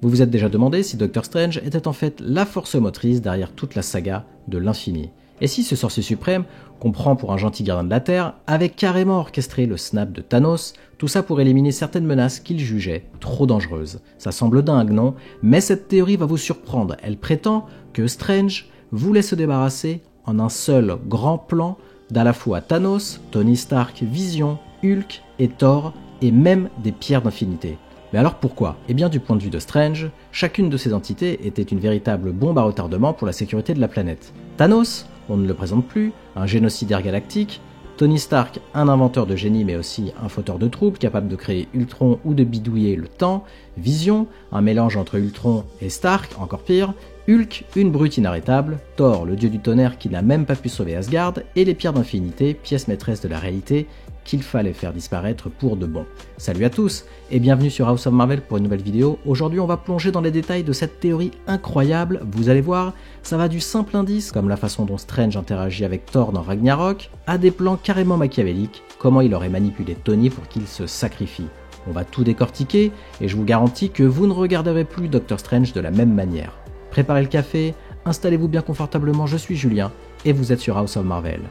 Vous vous êtes déjà demandé si Doctor Strange était en fait la force motrice derrière toute la saga de l'infini. Et si ce sorcier suprême, qu'on prend pour un gentil gardien de la Terre, avait carrément orchestré le snap de Thanos, tout ça pour éliminer certaines menaces qu'il jugeait trop dangereuses. Ça semble dingue, non? Mais cette théorie va vous surprendre. Elle prétend que Strange voulait se débarrasser en un seul grand plan d'à la fois Thanos, Tony Stark, Vision, Hulk et Thor, et même des pierres d'infinité. Mais alors pourquoi? Eh bien du point de vue de Strange, chacune de ces entités était une véritable bombe à retardement pour la sécurité de la planète. Thanos, on ne le présente plus, un génocidaire galactique. Tony Stark, un inventeur de génie mais aussi un fauteur de troubles capable de créer Ultron ou de bidouiller le temps. Vision, un mélange entre Ultron et Stark, encore pire. Hulk, une brute inarrêtable. Thor, le dieu du tonnerre qui n'a même pas pu sauver Asgard. Et les pierres d'infinité, pièces maîtresses de la réalité, qu'il fallait faire disparaître pour de bon. Salut à tous et bienvenue sur House of Marvel pour une nouvelle vidéo. Aujourd'hui on va plonger dans les détails de cette théorie incroyable. Vous allez voir, ça va du simple indice, comme la façon dont Strange interagit avec Thor dans Ragnarok, à des plans carrément machiavéliques, comment il aurait manipulé Tony pour qu'il se sacrifie. On va tout décortiquer et je vous garantis que vous ne regarderez plus Doctor Strange de la même manière. Préparez le café, installez-vous bien confortablement, je suis Julien et vous êtes sur House of Marvel.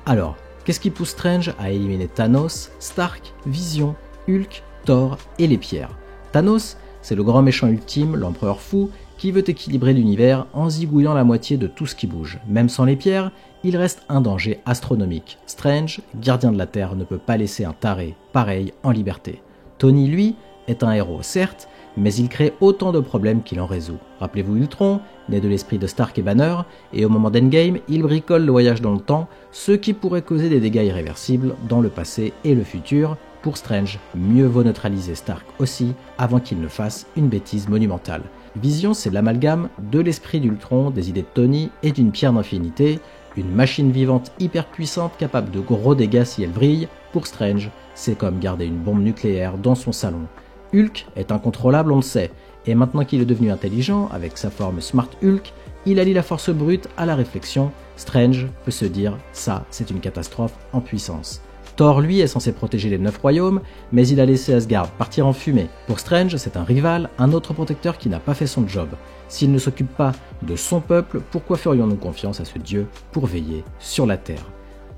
Alors, qu'est-ce qui pousse Strange à éliminer Thanos, Stark, Vision, Hulk, Thor et les pierres? Thanos, c'est le grand méchant ultime, l'empereur fou, qui veut équilibrer l'univers en zigouillant la moitié de tout ce qui bouge. Même sans les pierres, il reste un danger astronomique. Strange, gardien de la Terre, ne peut pas laisser un taré pareil en liberté. Tony, lui, est un héros, certes, mais il crée autant de problèmes qu'il en résout. Rappelez-vous Ultron, né de l'esprit de Stark et Banner, et au moment d'Endgame, il bricole le voyage dans le temps, ce qui pourrait causer des dégâts irréversibles dans le passé et le futur. Pour Strange, mieux vaut neutraliser Stark aussi, avant qu'il ne fasse une bêtise monumentale. Vision, c'est l'amalgame de l'esprit d'Ultron, des idées de Tony et d'une pierre d'infinité, une machine vivante hyper puissante capable de gros dégâts si elle brille. Pour Strange, c'est comme garder une bombe nucléaire dans son salon. Hulk est incontrôlable, on le sait, et maintenant qu'il est devenu intelligent, avec sa forme Smart Hulk, il allie la force brute à la réflexion. Strange peut se dire, ça c'est une catastrophe en puissance. Thor, lui, est censé protéger les 9 royaumes, mais il a laissé Asgard partir en fumée. Pour Strange, c'est un rival, un autre protecteur qui n'a pas fait son job. S'il ne s'occupe pas de son peuple, pourquoi ferions-nous confiance à ce dieu pour veiller sur la Terre?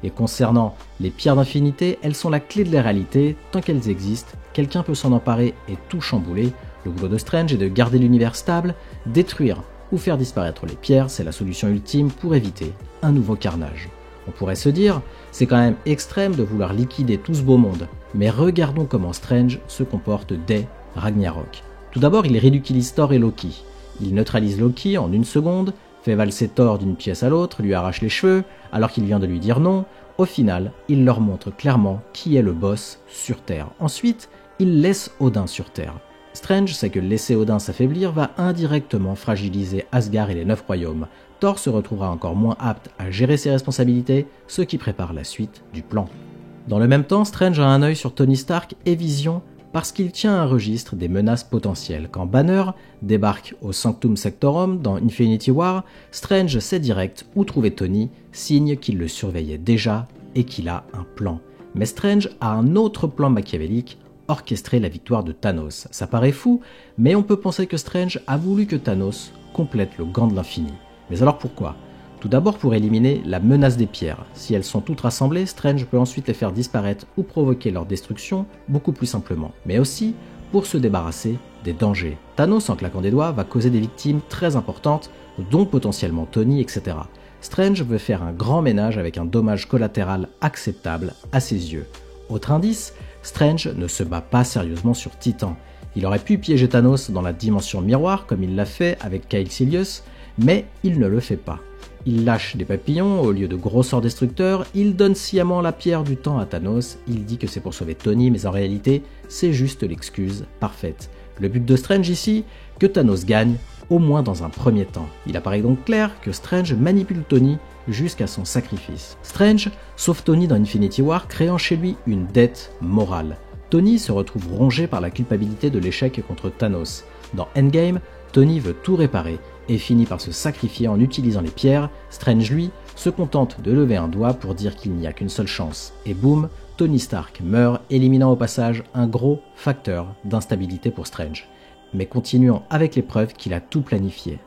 Et concernant les pierres d'infinité, elles sont la clé de la réalité. Tant qu'elles existent, quelqu'un peut s'en emparer et tout chambouler. Le boulot de Strange est de garder l'univers stable, détruire ou faire disparaître les pierres, c'est la solution ultime pour éviter un nouveau carnage. On pourrait se dire, c'est quand même extrême de vouloir liquider tout ce beau monde, mais regardons comment Strange se comporte dès Ragnarok. Tout d'abord, il ridiculise Thor et Loki. Il neutralise Loki en une seconde, fait valser Thor d'une pièce à l'autre, lui arrache les cheveux, alors qu'il vient de lui dire non. Au final, il leur montre clairement qui est le boss sur Terre. Ensuite, il laisse Odin sur Terre. Strange sait que laisser Odin s'affaiblir va indirectement fragiliser Asgard et les 9 royaumes. Thor se retrouvera encore moins apte à gérer ses responsabilités, ce qui prépare la suite du plan. Dans le même temps, Strange a un œil sur Tony Stark et Vision parce qu'il tient un registre des menaces potentielles. Quand Banner débarque au Sanctum Sectorum dans Infinity War, Strange sait direct où trouver Tony, signe qu'il le surveillait déjà et qu'il a un plan. Mais Strange a un autre plan machiavélique, orchestrer la victoire de Thanos. Ça paraît fou, mais on peut penser que Strange a voulu que Thanos complète le gant de l'infini. Mais alors pourquoi? Tout d'abord pour éliminer la menace des pierres. Si elles sont toutes rassemblées, Strange peut ensuite les faire disparaître ou provoquer leur destruction beaucoup plus simplement. Mais aussi pour se débarrasser des dangers. Thanos, en claquant des doigts, va causer des victimes très importantes, dont potentiellement Tony, etc. Strange veut faire un grand ménage avec un dommage collatéral acceptable à ses yeux. Autre indice, Strange ne se bat pas sérieusement sur Titan. Il aurait pu piéger Thanos dans la dimension miroir comme il l'a fait avec Kaecilius, mais il ne le fait pas. Il lâche des papillons au lieu de gros sorts destructeurs, il donne sciemment la pierre du temps à Thanos, il dit que c'est pour sauver Tony, mais en réalité, c'est juste l'excuse parfaite. Le but de Strange ici, que Thanos gagne, au moins dans un premier temps. Il apparaît donc clair que Strange manipule Tony jusqu'à son sacrifice. Strange sauve Tony dans Infinity War, créant chez lui une dette morale. Tony se retrouve rongé par la culpabilité de l'échec contre Thanos. Dans Endgame, Tony veut tout réparer et finit par se sacrifier en utilisant les pierres. Strange, lui, se contente de lever un doigt pour dire qu'il n'y a qu'une seule chance. Et boum, Tony Stark meurt, éliminant au passage un gros facteur d'instabilité pour Strange. mais continuons avec les preuves qu'il a tout planifié.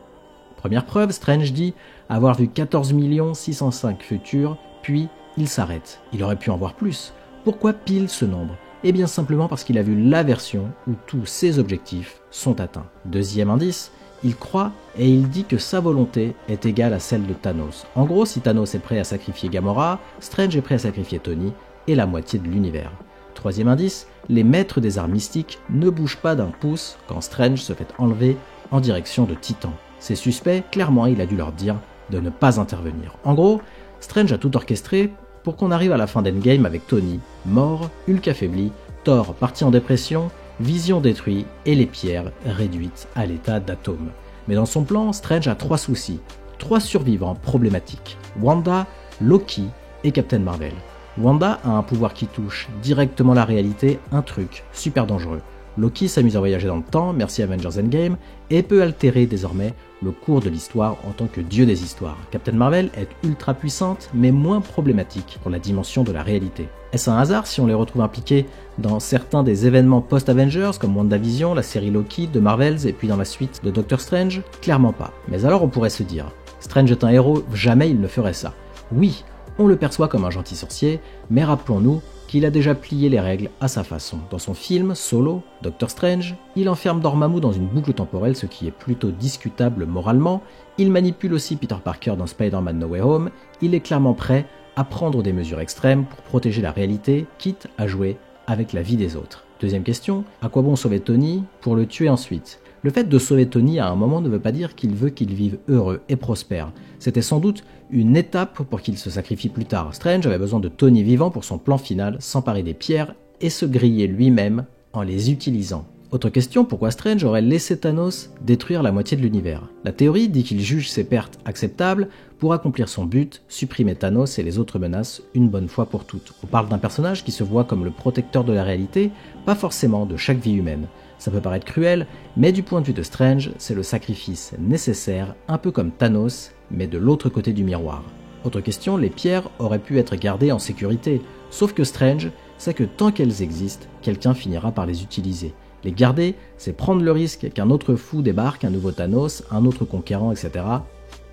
Première preuve, Strange dit avoir vu 14 605 futurs, puis il s'arrête. Il aurait pu en voir plus. Pourquoi pile ce nombre? Eh bien simplement parce qu'il a vu la version où tous ses objectifs sont atteints. Deuxième indice, il croit et il dit que sa volonté est égale à celle de Thanos. En gros, si Thanos est prêt à sacrifier Gamora, Strange est prêt à sacrifier Tony et la moitié de l'univers. Troisième indice, les maîtres des arts mystiques ne bougent pas d'un pouce quand Strange se fait enlever en direction de Titan. Ces suspects, clairement, il a dû leur dire de ne pas intervenir. En gros, Strange a tout orchestré pour qu'on arrive à la fin d'Endgame avec Tony mort, Hulk affaibli, Thor parti en dépression, Vision détruit et les pierres réduites à l'état d'atomes. Mais dans son plan, Strange a 3 soucis, 3 survivants problématiques, Wanda, Loki et Captain Marvel. Wanda a un pouvoir qui touche directement la réalité, un truc super dangereux. Loki s'amuse à voyager dans le temps, merci Avengers Endgame, et peut altérer désormais le cours de l'histoire en tant que dieu des histoires. Captain Marvel est ultra puissante, mais moins problématique pour la dimension de la réalité. Est-ce un hasard si on les retrouve impliqués dans certains des événements post-Avengers, comme WandaVision, la série Loki de Marvels, et puis dans la suite de Doctor Strange? Clairement pas. Mais alors on pourrait se dire, Strange est un héros, jamais il ne ferait ça. Oui, on le perçoit comme un gentil sorcier, mais rappelons-nous qu'il a déjà plié les règles à sa façon. Dans son film, Solo, Doctor Strange, il enferme Dormammu dans une boucle temporelle, ce qui est plutôt discutable moralement. Il manipule aussi Peter Parker dans Spider-Man No Way Home. Il est clairement prêt à prendre des mesures extrêmes pour protéger la réalité, quitte à jouer avec la vie des autres. Deuxième question, à quoi bon sauver Tony pour le tuer ensuite? Le fait de sauver Tony à un moment ne veut pas dire qu'il veut qu'il vive heureux et prospère. C'était sans doute une étape pour qu'il se sacrifie plus tard. Strange avait besoin de Tony vivant pour son plan final, s'emparer des pierres et se griller lui-même en les utilisant. Autre question, pourquoi Strange aurait laissé Thanos détruire la moitié de l'univers? La théorie dit qu'il juge ses pertes acceptables pour accomplir son but, supprimer Thanos et les autres menaces une bonne fois pour toutes. On parle d'un personnage qui se voit comme le protecteur de la réalité, pas forcément de chaque vie humaine. Ça peut paraître cruel, mais du point de vue de Strange, c'est le sacrifice nécessaire, un peu comme Thanos, mais de l'autre côté du miroir. Autre question, les pierres auraient pu être gardées en sécurité, sauf que Strange sait que tant qu'elles existent, quelqu'un finira par les utiliser. Les garder, c'est prendre le risque qu'un autre fou débarque, un nouveau Thanos, un autre conquérant, etc.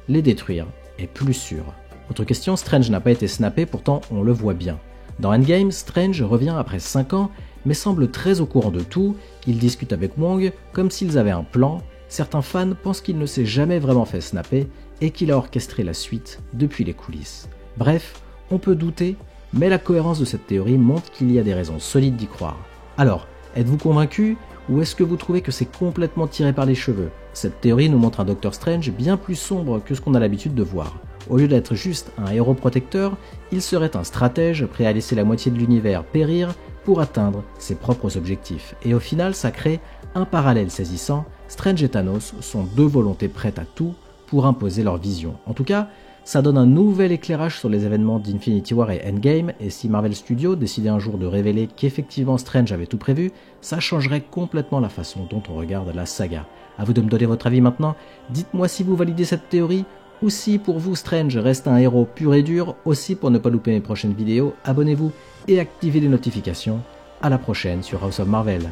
Les détruire est plus sûr. Autre question, Strange n'a pas été snappé, pourtant on le voit bien. Dans Endgame, Strange revient après 5 ans, mais semble très au courant de tout, il discute avec Wong comme s'ils avaient un plan. Certains fans pensent qu'il ne s'est jamais vraiment fait snapper et qu'il a orchestré la suite depuis les coulisses. Bref, on peut douter, mais la cohérence de cette théorie montre qu'il y a des raisons solides d'y croire. Alors, êtes-vous convaincu ou est-ce que vous trouvez que c'est complètement tiré par les cheveux? Cette théorie nous montre un Doctor Strange bien plus sombre que ce qu'on a l'habitude de voir. Au lieu d'être juste un héros protecteur, il serait un stratège prêt à laisser la moitié de l'univers périr pour atteindre ses propres objectifs. Et au final, ça crée un parallèle saisissant. Strange et Thanos sont 2 volontés prêtes à tout pour imposer leur vision. En tout cas, ça donne un nouvel éclairage sur les événements d'Infinity War et Endgame, et si Marvel Studios décidait un jour de révéler qu'effectivement Strange avait tout prévu, ça changerait complètement la façon dont on regarde la saga. À vous de me donner votre avis maintenant, dites-moi si vous validez cette théorie, ou si pour vous Strange reste un héros pur et dur. Aussi, pour ne pas louper mes prochaines vidéos, abonnez-vous et activez les notifications. À la prochaine sur House of Marvel.